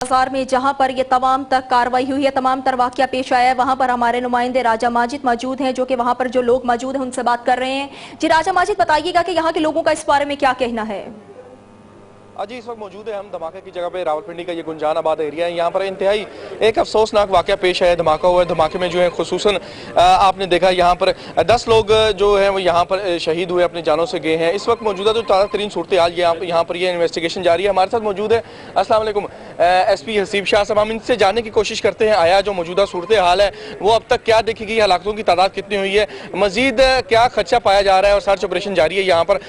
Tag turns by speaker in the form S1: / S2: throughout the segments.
S1: बाजार में जहां पर ये तमाम तक कार्रवाई हुई है, तमाम तर वाकया पेश आया है, वहां पर हमारे नुमाइंदे राजा माजिद मौजूद हैं, जो कि वहां पर जो लोग मौजूद हैं उनसे बात कर रहे हैं। जी राजा माजिद, बताइएगा कि यहाँ के लोगों का इस बारे में क्या कहना है।
S2: जी इस वक्त मौजूद है हम धमाके की जगह पे। रावलपिंडी का ये गुंजान आबाद एरिया है। यहाँ पर इंतहाई एक अफसोसनाक वाकया पेश है। धमाका हुआ है। धमाके में जो है खुसूसन आपने देखा यहाँ पर 10 लोग जो है वो यहाँ पर शहीद हुए, अपनी जानों से गए हैं। इस वक्त मौजूदा जो ताज़ा तरीन सूरत हाल यहाँ पर ये इन्वेस्टिगेशन जारी है। हमारे साथ मौजूद है अस्सलाम वालेकुम SP हसीब शाह साहब। हम इनसे जानने की कोशिश करते हैं आया जो मौजूदा सूरत हाल है वो अब तक क्या देखी गई, हलाकतों की तादाद कितनी हुई है, मजीद क्या खदशा पाया जा रहा है और सर्च ऑपरेशन जारी है यहाँ पर।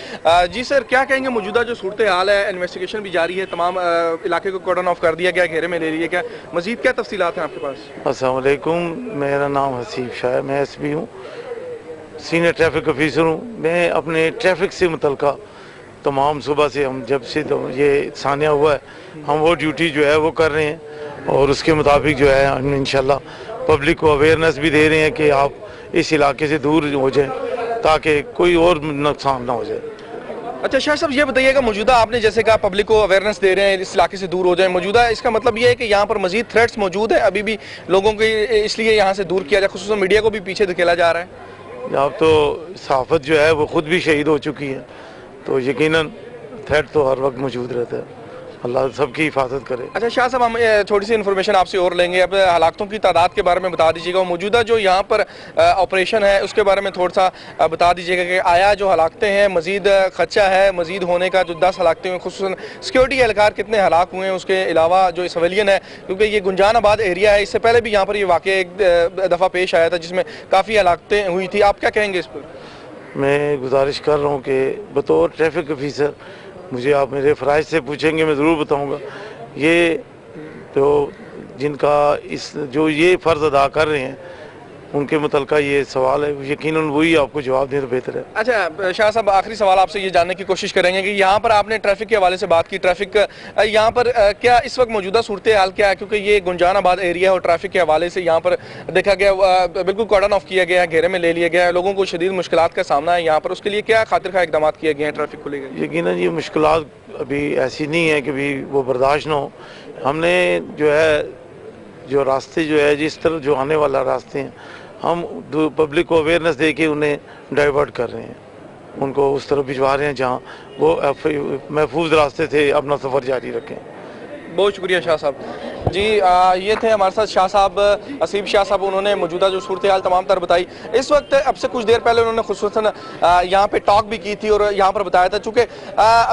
S2: जी सर, क्या कहेंगे मौजूदा जो सूरत हाल है, इन्वेस्टिगेशन भी जारी है, तमाम इलाके को कॉर्डन ऑफ कर दिया गया, घेरे में ले लिया गया, मजीद क्या तफसीलात हैं आपके पास?
S3: अस्सलाम वालेकुम, मेरा नाम हसीब शाह है, मैं SP हूँ, सीनियर ट्रैफिक ऑफिसर हूँ। मैं अपने ट्रैफिक से मुतल्लिक़ तमाम सुबह से हम जब से तो ये सानिया हुआ है हम वो ड्यूटी जो है वो कर रहे हैं और उसके मुताबिक जो है हम इंशाल्लाह पब्लिक को अवेयरनेस भी दे रहे हैं कि आप इस इलाके से दूर हो जाएं ताकि कोई और नुकसान ना हो जाए।
S2: अच्छा शाह साहब, ये बताइएगा मौजूदा आपने जैसे कहा पब्लिक को अवेयरनेस दे रहे हैं इस इलाके से दूर हो जाए, मौजूदा इसका मतलब ये है कि यहाँ पर मजीद थ्रेट्स मौजूद है, अभी भी लोगों को इसलिए यहाँ से दूर किया जाए, खुसूसन मीडिया को भी पीछे धकेला जा रहा है?
S3: अब तो सहाफ़त जो है वो खुद भी शहीद हो चुकी है, तो यकीनन थ्रेट तो हर वक्त मौजूद रहता है। अल्लाह सबकी हिफाजत करे।
S2: अच्छा शाह साहब, हम थोड़ी सी इन्फॉर्मेशन आपसे और लेंगे। अब हलाकतों की तादाद के बारे में बता दीजिएगा, मौजूदा जो यहाँ पर ऑपरेशन है उसके बारे में थोड़ा सा बता दीजिएगा कि आया जो हलाकतें हैं मजीद खदशा है मजीद होने का, जो 10 हलाकतें हुई खुसूसन सिक्योरिटी एहलकार कितने हलाक हुए हैं, उसके अलावा जो सिविलियन है, क्योंकि ये गुंजान आबाद एरिया है, इससे पहले भी यहाँ पर ये वाक़या एक दफ़ा पेश आया था जिसमें काफ़ी हलाकतें हुई थी। आप क्या कहेंगे इस पर?
S3: मैं गुजारिश कर रहा हूँ कि बतौर ट्रैफिक ऑफिसर मुझे आप मेरे फ़राइज़ से पूछेंगे, मैं ज़रूर बताऊँगा। ये तो जिनका इस जो ये फ़र्ज़ अदा कर रहे हैं उनके मुतल्लिक़ ये सवाल है, यकीनन वही आपको जवाब दें तो बेहतर है।
S2: अच्छा शाह साहब, आखिरी सवाल आपसे ये जानने की कोशिश करेंगे कि यहाँ पर आपने ट्रैफिक के हवाले से बात की, ट्रैफिक यहाँ पर क्या इस वक्त मौजूदा सूरत हाल क्या है, क्योंकि ये गुंजान आबाद एरिया है और ट्रैफिक के हवाले से यहाँ पर देखा गया बिल्कुल कॉर्डन ऑफ किया गया है, घेरे में ले लिया गया है, लोगों को शदीद मुश्किलात का सामना है यहाँ पर, उसके लिए क्या खातिर खा इकदाम किए गए हैं ट्रैफिक को लेकर?
S3: यकीनन ये मुश्किलात अभी ऐसी नहीं है कि भी वो बर्दाश्त ना हो। हमने जो है जो रास्ते जो है जिस तरह जो आने वाला रास्ते हैं हम पब्लिक को अवेयरनेस दे के उन्हें डाइवर्ट कर रहे हैं, उनको उस तरफ भिजवा रहे हैं जहाँ वो महफूज रास्ते से अपना सफ़र जारी रखें।
S2: बहुत शुक्रिया शाह साहब। जी ये थे हमारे साथ शाह साहब, हसीब शाह साहब। उन्होंने मौजूदा जो सूरत हाल तमाम तर बताई। इस वक्त अब से कुछ देर पहले उन्होंने खुसूसन यहाँ पे टॉक भी की थी और यहाँ पर बताया था चूँकि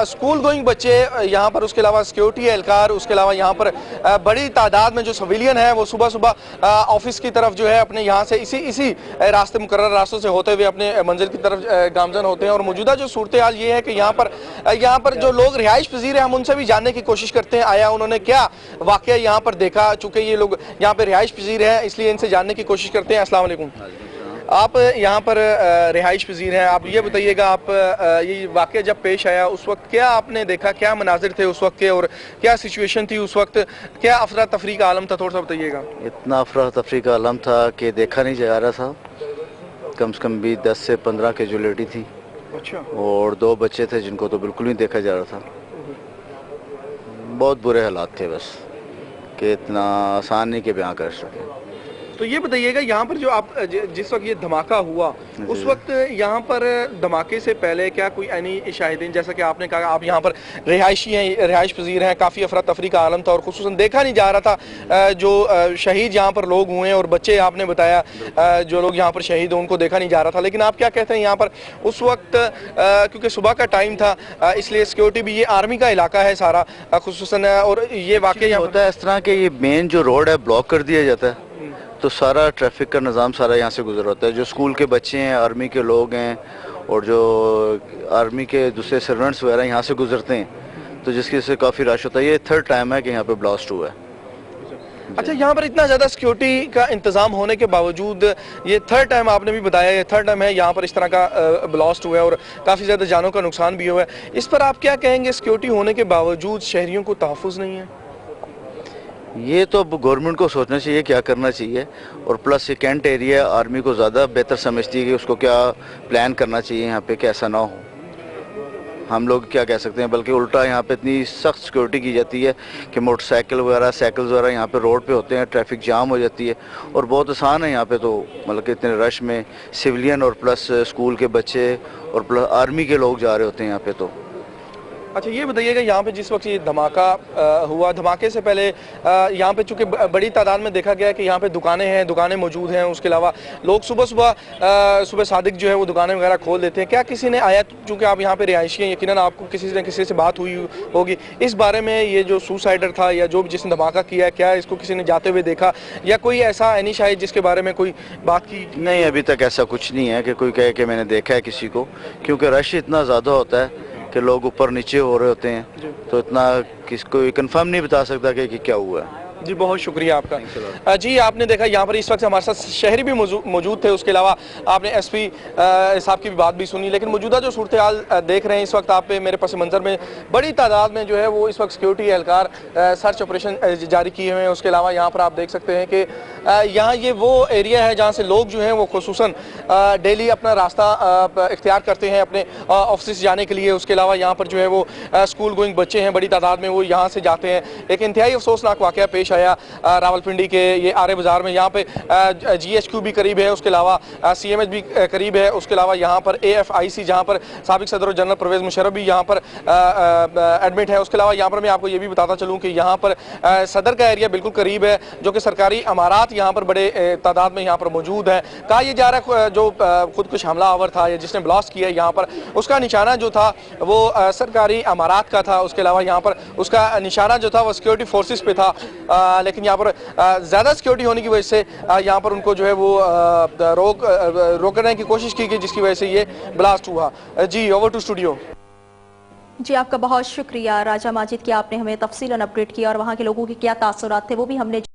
S2: स्कूल गोइंग बच्चे यहाँ पर, उसके अलावा सिक्योरिटी एहलकार, उसके अलावा यहाँ पर बड़ी तादाद में जो सिविलियन है वो सुबह सुबह ऑफिस की तरफ जो है अपने यहाँ से इसी रास्ते मुकर्रर रास्तों से होते हुए अपने मंजिल की तरफ गामजन होते हैं। और मौजूदा जो सूरत हाल ये है कि यहाँ पर जो लोग रिहाइश पजीर हैं हम उनसे भी जानने की कोशिश करते हैं आया उन्होंने क्या वाकया यहाँ पर देखा, चूंकि ये लोग यहाँ पे रिहाइश पजीर हैं इसलिए इनसे जानने की कोशिश करते हैं। अस्सलाम वालेकुम, आप यहाँ पर रिहाइश पजीर हैं, आप ये बताइएगा आप ये वाकया जब पेश आया उस वक्त क्या आपने देखा, क्या मनाजिर थे उस वक्त के और क्या सिचुएशन थी उस वक्त, क्या अफरा तफरी का आलम था, थोड़ा सा बताइएगा।
S4: इतना अफरा तफरी का आलम था कि देखा नहीं जा रहा था। कम से कम भी 10 से 15 कैजुअलिटी थी।
S2: अच्छा।
S4: और 2 बच्चे थे जिनको तो बिल्कुल नहीं देखा जा रहा था। बहुत बुरे हालात थे, बस कि इतना आसान नहीं कि बयां कर सके।
S2: तो ये बताइएगा यहाँ पर जो आप जिस वक्त ये धमाका हुआ उस वक्त यहाँ पर धमाके से पहले क्या कोई ऐनी शाहिदीन, जैसा कि आपने कहा आप यहाँ पर रिहायशी हैं, रिहाइश पजीर हैं, काफ़ी अफरा तफरी का आलम था और खुसूसन देखा नहीं जा रहा था जो शहीद यहाँ पर लोग हुए और बच्चे आपने बताया जो लोग यहाँ पर शहीद हुए उनको देखा नहीं जा रहा था। लेकिन आप क्या कहते हैं यहाँ पर उस वक्त क्योंकि सुबह का टाइम था इसलिए सिक्योरिटी भी, ये आर्मी का इलाका है सारा खुसूसन, और ये वाकई
S4: होता है इस तरह के ये मेन जो रोड है ब्लॉक कर दिया जाता है तो सारा ट्रैफिक का निज़ाम सारा यहाँ से गुजर होता है। जो स्कूल के बच्चे हैं, आर्मी के लोग हैं और जो आर्मी के दूसरे सर्वेंट्स वगैरह यहाँ से गुजरते हैं तो जिसकी वजह से काफ़ी रश होता है। ये 3rd टाइम है कि यहाँ पे ब्लास्ट हुआ है।
S2: अच्छा, यहाँ पर इतना ज़्यादा सिक्योरिटी का इंतजाम होने के बावजूद ये 3rd टाइम आपने भी बताया, ये 3rd टाइम है यहाँ पर इस तरह का ब्लास्ट हुआ है और काफ़ी ज़्यादा जानों का नुकसान भी हुआ है। इस पर आप क्या कहेंगे, सिक्योरिटी होने के बावजूद शहरियों को तहफ़्फ़ुज़ नहीं है?
S4: ये तो अब गवर्नमेंट को सोचना चाहिए क्या करना चाहिए, और प्लस ये कैंट एरिया आर्मी को ज़्यादा बेहतर समझती है कि उसको क्या प्लान करना चाहिए यहाँ पे कि ऐसा ना हो। हम लोग क्या कह सकते हैं, बल्कि उल्टा यहाँ पे इतनी सख्त सिक्योरिटी की जाती है कि मोटरसाइकिल वगैरह साइकिल वगैरह यहाँ पे रोड पे होते हैं, ट्रैफिक जाम हो जाती है और बहुत आसान है यहाँ पे। तो मतलब कि इतने रश में सिविलियन और प्लस स्कूल के बच्चे और प्लस आर्मी के लोग जा रहे होते हैं यहाँ पे। तो
S2: अच्छा ये बताइएगा, यहाँ पे जिस वक्त ये धमाका हुआ, धमाके से पहले यहाँ पे चूंकि बड़ी तादाद में देखा गया कि यहाँ पे दुकानें मौजूद हैं, उसके अलावा लोग सुबह सादिक जो है वो दुकानें वगैरह खोल देते हैं। क्या किसी ने आया, चूंकि आप यहाँ पे रिहायशी हैं, यकीनन आपको किसी से बात हुई होगी इस बारे में, ये जो सुसाइडर था या जो भी जिसने धमाका किया है, क्या इसको किसी ने जाते हुए देखा या कोई ऐसा एनी शायद जिसके बारे में कोई बात की?
S4: नहीं, अभी तक ऐसा कुछ नहीं है कि कोई कहे कि मैंने देखा है किसी को, क्योंकि रश इतना ज़्यादा होता है कि लोग ऊपर नीचे हो रहे होते हैं, तो इतना किसको कंफर्म नहीं बता सकता कि क्या हुआ है।
S2: जी बहुत शुक्रिया आपका। जी आपने देखा यहाँ पर इस वक्त हमारे साथ शहरी भी मौजूद थे, उसके अलावा आपने एसपी साहब की भी बात भी सुनी। लेकिन मौजूदा जो सूरत हाल देख रहे हैं इस वक्त आप पे मेरे पस मंजर में बड़ी तादाद में जो है वो इस वक्त सिक्योरिटी एहलकार सर्च ऑपरेशन जारी किए हुए हैं। उसके अलावा यहाँ पर आप देख सकते हैं कि यहाँ ये वो एरिया है जहाँ से लोग जो हैं वो खुसूसन डेली अपना रास्ता इख्तियार करते हैं अपने ऑफिस जाने के लिए। उसके अलावा यहाँ पर जो है वो स्कूल गोइंग बच्चे हैं, बड़ी तादाद में वो यहाँ से जाते हैं। एक इंतहाई अफसोसनाक वाक़या पेश आया रावलपिंडी के ये आरे बाजार में। यहाँ पे GHQ भी करीब है, उसके अलावा CMH भी करीब है, उसके अलावा यहाँ पर AFIC जहाँ पर साबिक सदर जनरल परवेज़ मुशर्रफ भी यहाँ पर एडमिट है। उसके अलावा यहाँ पर मैं आपको ये भी बताता चलूँ कि यहाँ पर सदर का एरिया बिल्कुल करीब है, जो कि सरकारी अमारात यहाँ पर बड़े तादाद में यहाँ पर मौजूद है। कहा यह जा रहा है जो खुदकुश हमलावर था या जिसने ब्लास्ट किया यहाँ पर, उसका निशाना जो था वो सरकारी अमारात का था। उसके अलावा यहाँ पर उसका निशाना जो था वो सिक्योरिटी फोर्सेस पे था, लेकिन यहाँ पर ज़्यादा सिक्योरिटी होने की वजह से यहाँ पर उनको जो है वो रोकने की कोशिश की गई, जिसकी वजह से ये ब्लास्ट हुआ। जी ओवर टू स्टूडियो।
S1: जी आपका बहुत शुक्रिया राजा माजिद कि आपने हमें तफसीलन अपडेट किया और वहाँ के लोगों के क्या तासुरात थे वो भी हमने